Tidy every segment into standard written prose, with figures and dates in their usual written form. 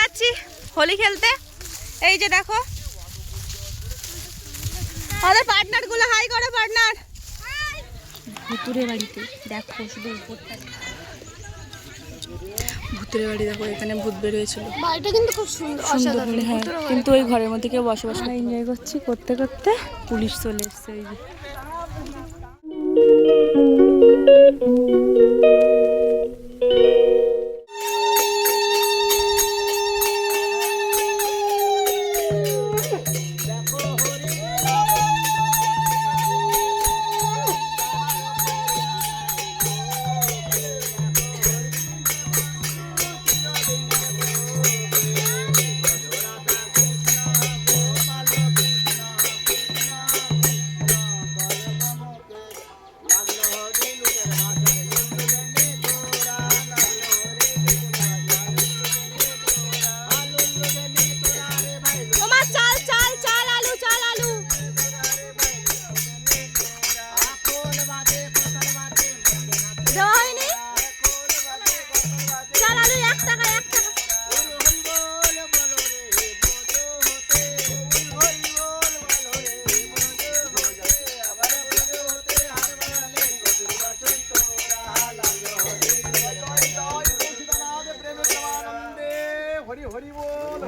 যাচ্ছি হোলি খেলতে। এই যে দেখো আমাদের পার্টনার গুলো, হাই করো পার্টনার। ভুতুরে বাড়িতে দেখো শুধু উপরটা, ভূতের বাড়ি দেখো, এখানে ভূত বেরিয়েছিল। বাড়িটা কিন্তু খুব সুন্দর, অসাধারণ। হ্যাঁ, কিন্তু ওই ঘরের মধ্যে কেউ বসবাস করে। এনজয় করছি, করতে করতে পুলিশ চলে এসছে। এই যে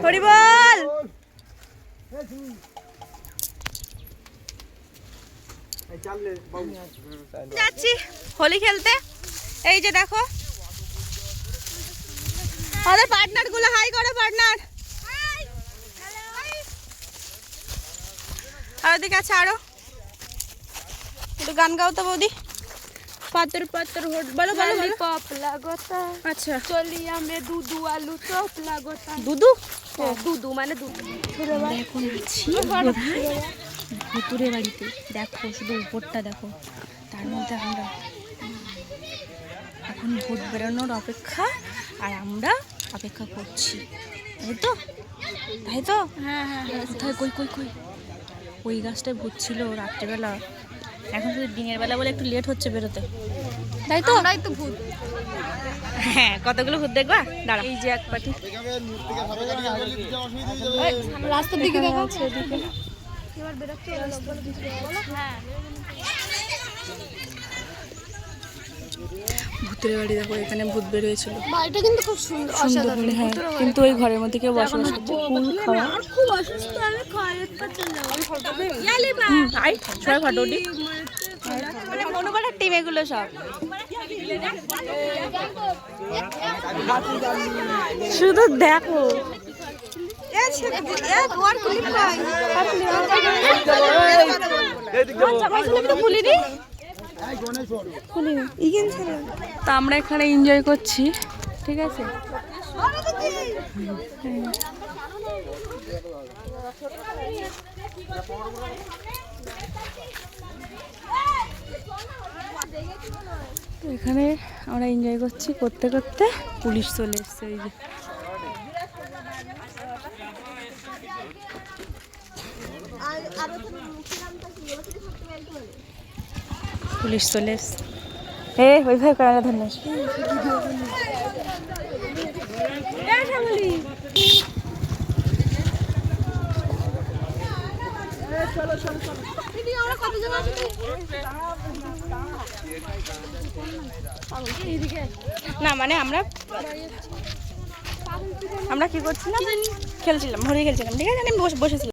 হরি বল। যাচ্ছি হোলি খেলতে। এই যে দেখো আমাদের পার্টনার গুলো, হাই করো পার্টনার। আর ওদিকে আছে আরো, একটু গান গাও তো বৌদি। পাতর পাতর হোট বলো বলো বলো। পপ লাগোতা, আচ্ছা চলিয়া মে দুধু আলু চপ লাগোতা। দুদু, দুধু মানে দুধু। এখন আছি ভুতুরে বাড়িতে দেখো শুধু উপরটা দেখো, তার মধ্যে আমরা এখন ভূত বেরোনোর অপেক্ষা, আর আমরা অপেক্ষা করছি। তাই তো, তাই তো। হ্যাঁ হ্যাঁ, কোথায়, কই কই কই? ওই গাছটায় ভূত ছিল রাত্রেবেলা, এখন শুধু দিনের বেলা বলে একটু লেট হচ্ছে বেরোতে। তাই তো, আমরাই তো ভূত। হ্যাঁ, কতগুলো ভূত দেখবা। দাঁড়া, এই যে এক পাটি রাস্তার দিকে দেখা আছে ওদিকে। এবার বেরোতে হলো। হ্যাঁ, ভূতের বাড়ি দেখো, এখানে ভূত বেরিয়েছিল। বাড়িটা কিন্তু খুব সুন্দর, অসাধারণ। হ্যাঁ, কিন্তু ওই ঘরের মধ্যে কেউ বসবাস করছে। ফুল খাওয়া, খুব অসুস্থ, আমি খাওয়ার পাচ্ছি না। আই সবাই ফটো উঠি। মানে মনোবারের টিম এগুলো সব। শুধু দেখো তা আমরা এখানে এনজয় করছি, ঠিক আছে। এখানে আমরা এনজয় করছি, করতে করতে পুলিশ চলে এসছে। এই যে পুলিশ চলে এসছে। ওইভাবে ক্যামেরা ধরলে না, মানে আমরা কি করছিলাম, খেলছিলাম, হোলি খেলছিলাম, ঠিক আছে। আমি বসেছিলাম।